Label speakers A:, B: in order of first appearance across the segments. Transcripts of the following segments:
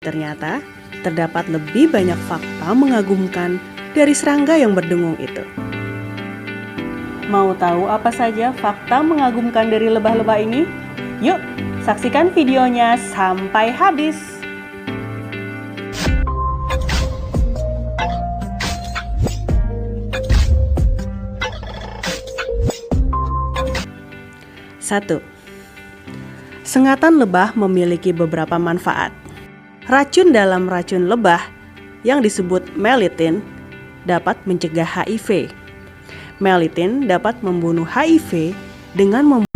A: Ternyata, terdapat lebih banyak fakta mengagumkan dari serangga yang berdengung itu. Mau tahu apa saja fakta mengagumkan dari lebah-lebah ini? Yuk, saksikan videonya sampai habis. Satu, sengatan lebah memiliki beberapa manfaat. Racun dalam racun lebah yang disebut melitin dapat mencegah HIV. Melitin dapat membunuh HIV dengan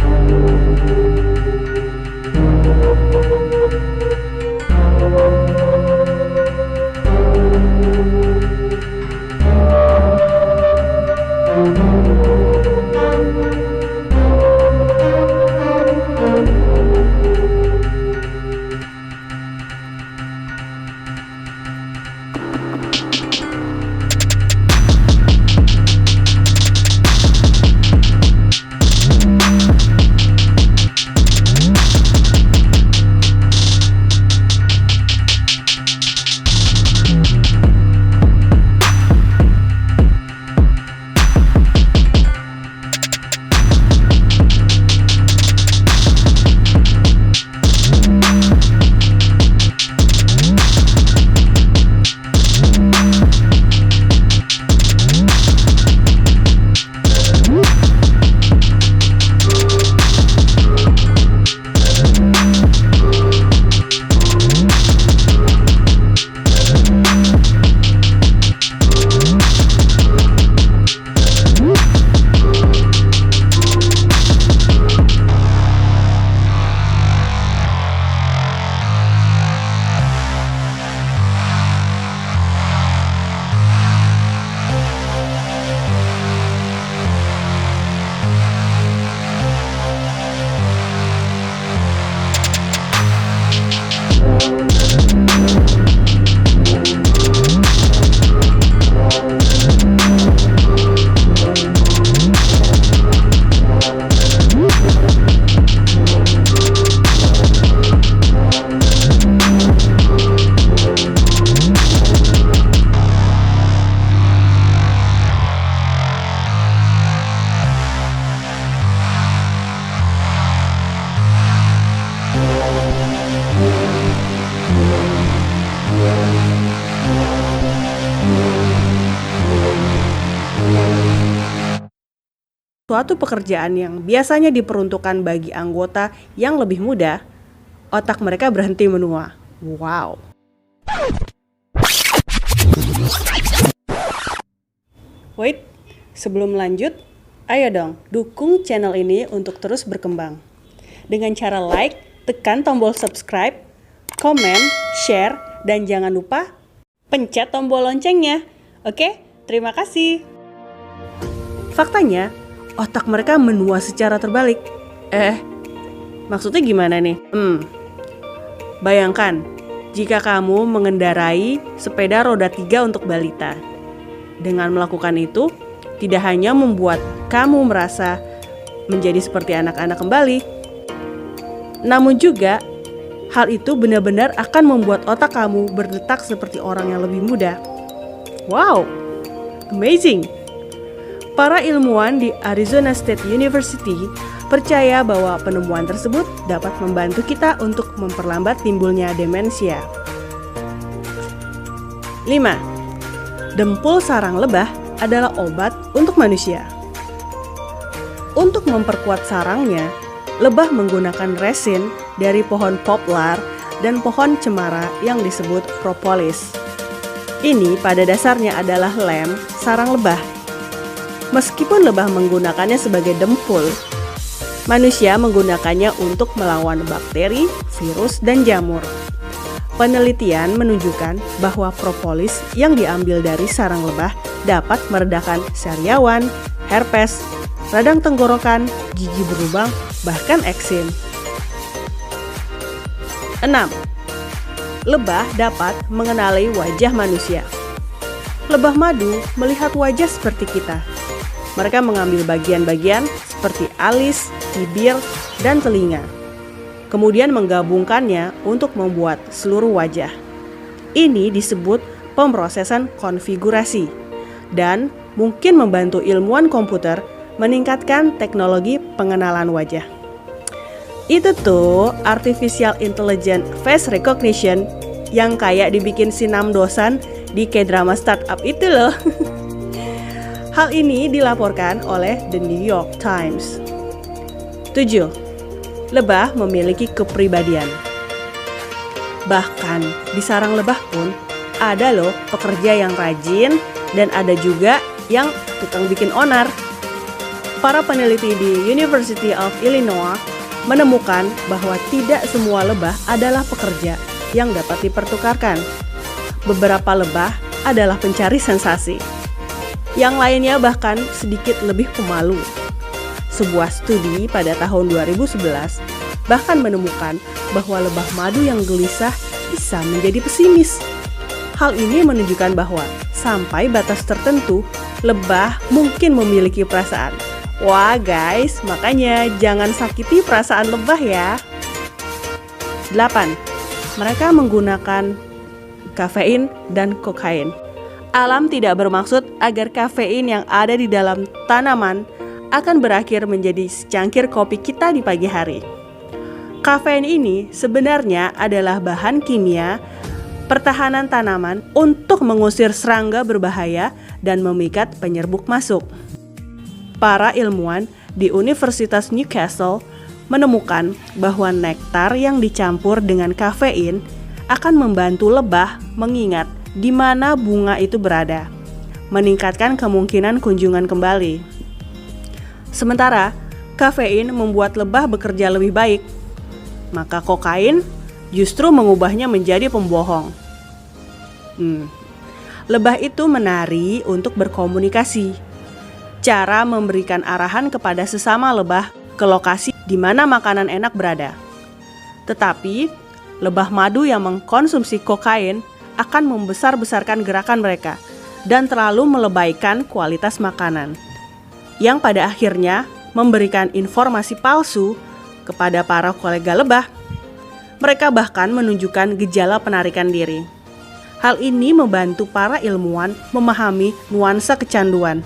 A: suatu pekerjaan yang biasanya diperuntukkan bagi anggota yang lebih muda, otak mereka berhenti menua. Wow. Wait, sebelum lanjut, ayo dong dukung channel ini untuk terus berkembang. Dengan cara like, tekan tombol subscribe, komen, share, dan jangan lupa pencet tombol loncengnya. Oke, terima kasih. Faktanya, otak mereka menua secara terbalik. Maksudnya gimana nih? Bayangkan, jika kamu mengendarai sepeda roda 3 untuk balita. Dengan melakukan itu, tidak hanya membuat kamu merasa menjadi seperti anak-anak kembali, namun juga hal itu benar-benar akan membuat otak kamu berdetak seperti orang yang lebih muda. Wow, amazing! Para ilmuwan di Arizona State University percaya bahwa penemuan tersebut dapat membantu kita untuk memperlambat timbulnya demensia. 5. Dempul sarang lebah adalah obat untuk manusia. Untuk memperkuat sarangnya, lebah menggunakan resin dari pohon poplar dan pohon cemara yang disebut propolis. Ini pada dasarnya adalah lem sarang lebah. Meskipun lebah menggunakannya sebagai dempul, manusia menggunakannya untuk melawan bakteri, virus, dan jamur. Penelitian menunjukkan bahwa propolis yang diambil dari sarang lebah dapat meredakan sariawan, herpes, radang tenggorokan, gigi berlubang, bahkan eksim. 6. Lebah dapat mengenali wajah manusia. Lebah madu melihat wajah seperti kita. Mereka mengambil bagian-bagian seperti alis, bibir, dan telinga. Kemudian menggabungkannya untuk membuat seluruh wajah. Ini disebut pemrosesan konfigurasi dan mungkin membantu ilmuwan komputer meningkatkan teknologi pengenalan wajah. Itu tuh artificial intelligence face recognition yang kayak dibikin si Nam Dosan di K-drama startup itu loh. Hal ini dilaporkan oleh The New York Times. 7. Lebah memiliki kepribadian. Bahkan di sarang lebah pun ada loh pekerja yang rajin dan ada juga yang tukang bikin onar. Para peneliti di University of Illinois menemukan bahwa tidak semua lebah adalah pekerja yang dapat dipertukarkan. Beberapa lebah adalah pencari sensasi. Yang lainnya bahkan sedikit lebih pemalu. Sebuah studi pada tahun 2011 bahkan menemukan bahwa lebah madu yang gelisah bisa menjadi pesimis. Hal ini menunjukkan bahwa sampai batas tertentu, lebah mungkin memiliki perasaan. Wah guys, makanya jangan sakiti perasaan lebah ya. 8. Mereka menggunakan kafein dan kokain. Alam tidak bermaksud agar kafein yang ada di dalam tanaman akan berakhir menjadi secangkir kopi kita di pagi hari. Kafein ini sebenarnya adalah bahan kimia pertahanan tanaman untuk mengusir serangga berbahaya dan memikat penyerbuk masuk. Para ilmuwan di Universitas Newcastle menemukan bahwa nektar yang dicampur dengan kafein akan membantu lebah mengingat di mana bunga itu berada, meningkatkan kemungkinan kunjungan kembali. Sementara kafein membuat lebah bekerja lebih baik, maka kokain justru mengubahnya menjadi pembohong. Lebah itu menari untuk berkomunikasi. Cara memberikan arahan kepada sesama lebah ke lokasi di mana makanan enak berada. Tetapi, lebah madu yang mengkonsumsi kokain akan membesar-besarkan gerakan mereka dan terlalu melebaikan kualitas makanan, yang pada akhirnya memberikan informasi palsu kepada para kolega lebah. Mereka bahkan menunjukkan gejala penarikan diri. Hal ini membantu para ilmuwan memahami nuansa kecanduan.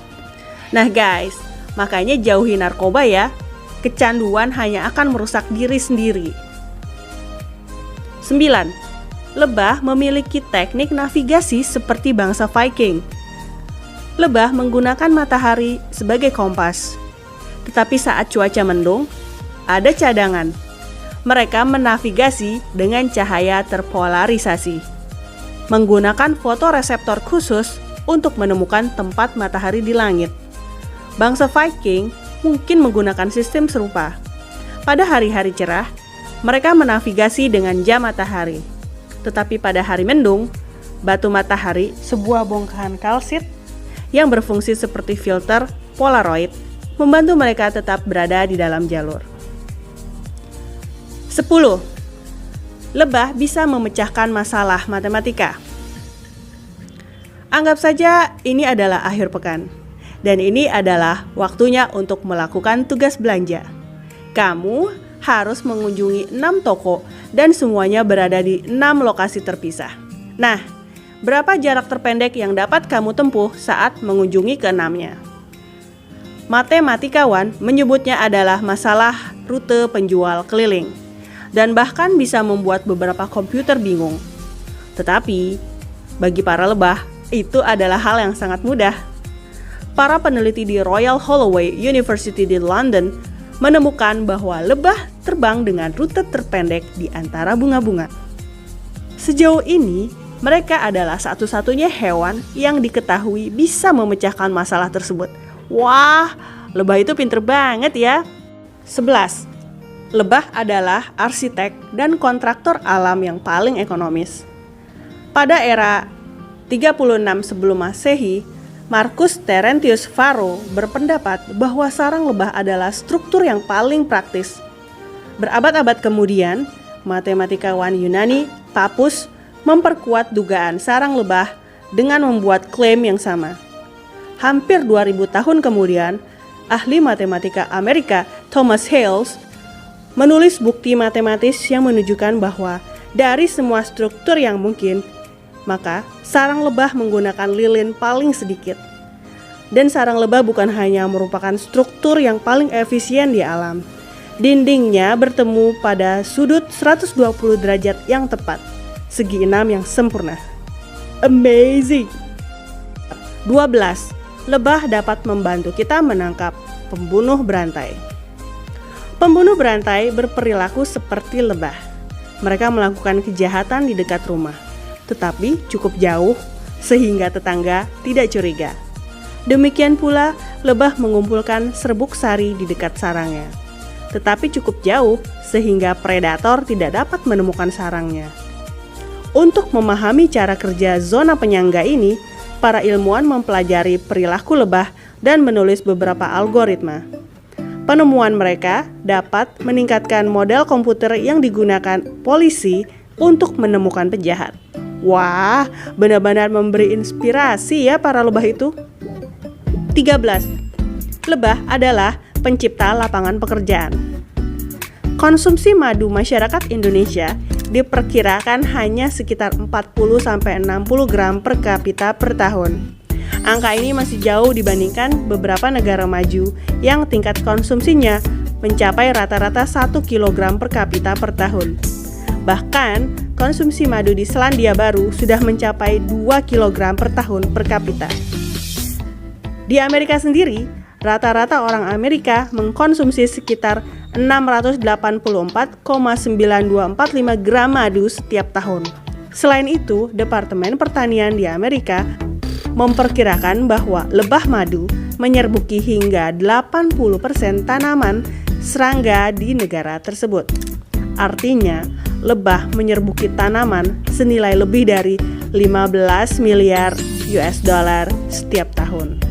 A: Nah guys, makanya jauhi narkoba ya. Kecanduan hanya akan merusak diri sendiri. 9. Lebah memiliki teknik navigasi seperti bangsa Viking. Lebah menggunakan matahari sebagai kompas. Tetapi saat cuaca mendung, ada cadangan. Mereka menavigasi dengan cahaya terpolarisasi, menggunakan fotoreseptor khusus untuk menemukan tempat matahari di langit. Bangsa Viking mungkin menggunakan sistem serupa. Pada hari-hari cerah, mereka menavigasi dengan jam matahari. Tetapi pada hari mendung, batu matahari, sebuah bongkahan kalsit yang berfungsi seperti filter Polaroid, membantu mereka tetap berada di dalam jalur. 10. Lebah bisa memecahkan masalah matematika. Anggap saja ini adalah akhir pekan, dan ini adalah waktunya untuk melakukan tugas belanja. Kamu harus mengunjungi 6 toko dan semuanya berada di 6 lokasi terpisah. Nah, berapa jarak terpendek yang dapat kamu tempuh saat mengunjungi ke-6-nya? Matematikawan menyebutnya adalah masalah rute penjual keliling, dan bahkan bisa membuat beberapa komputer bingung. Tetapi, bagi para lebah, itu adalah hal yang sangat mudah. Para peneliti di Royal Holloway University di London menemukan bahwa lebah terbang dengan rute terpendek di antara bunga-bunga. Sejauh ini, mereka adalah satu-satunya hewan yang diketahui bisa memecahkan masalah tersebut. Wah, lebah itu pinter banget ya. 11. Lebah adalah arsitek dan kontraktor alam yang paling ekonomis. Pada era 36 sebelum Masehi, Marcus Terentius Varro berpendapat bahwa sarang lebah adalah struktur yang paling praktis. Berabad-abad kemudian, matematikawan Yunani Pappus memperkuat dugaan sarang lebah dengan membuat klaim yang sama. Hampir 2000 tahun kemudian, ahli matematika Amerika Thomas Hales menulis bukti matematis yang menunjukkan bahwa dari semua struktur yang mungkin, maka sarang lebah menggunakan lilin paling sedikit. Dan sarang lebah bukan hanya merupakan struktur yang paling efisien di alam. Dindingnya bertemu pada sudut 120 derajat yang tepat, segi 6 yang sempurna. Amazing! 12. Lebah dapat membantu kita menangkap pembunuh berantai. Pembunuh berantai berperilaku seperti lebah. Mereka melakukan kejahatan di dekat rumah, tetapi cukup jauh sehingga tetangga tidak curiga. Demikian pula, lebah mengumpulkan serbuk sari di dekat sarangnya, tetapi cukup jauh sehingga predator tidak dapat menemukan sarangnya. Untuk memahami cara kerja zona penyangga ini, para ilmuwan mempelajari perilaku lebah dan menulis beberapa algoritma. Penemuan mereka dapat meningkatkan model komputer yang digunakan polisi untuk menemukan penjahat. Wah, benar-benar memberi inspirasi ya para lebah itu. 13. Lebah adalah pencipta lapangan pekerjaan. Konsumsi madu masyarakat Indonesia diperkirakan hanya sekitar 40-60 gram per kapita per tahun. Angka ini masih jauh dibandingkan beberapa negara maju yang tingkat konsumsinya mencapai rata-rata 1 kg per kapita per tahun. Bahkan, konsumsi madu di Selandia Baru sudah mencapai 2 kg per tahun per kapita. Di Amerika sendiri, rata-rata orang Amerika mengkonsumsi sekitar 684,9245 gram madu setiap tahun. Selain itu, Departemen Pertanian di Amerika memperkirakan bahwa lebah madu menyerbuki hingga 80% tanaman serangga di negara tersebut. Artinya, lebah menyerbuki tanaman senilai lebih dari 15 miliar US dollar setiap tahun.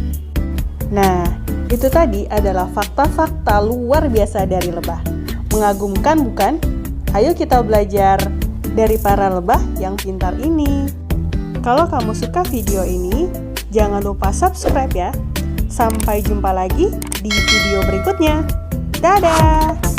A: Nah, itu tadi adalah fakta-fakta luar biasa dari lebah. Mengagumkan bukan? Ayo kita belajar dari para lebah yang pintar ini. Kalau kamu suka video ini, jangan lupa subscribe ya. Sampai jumpa lagi di video berikutnya. Dadah!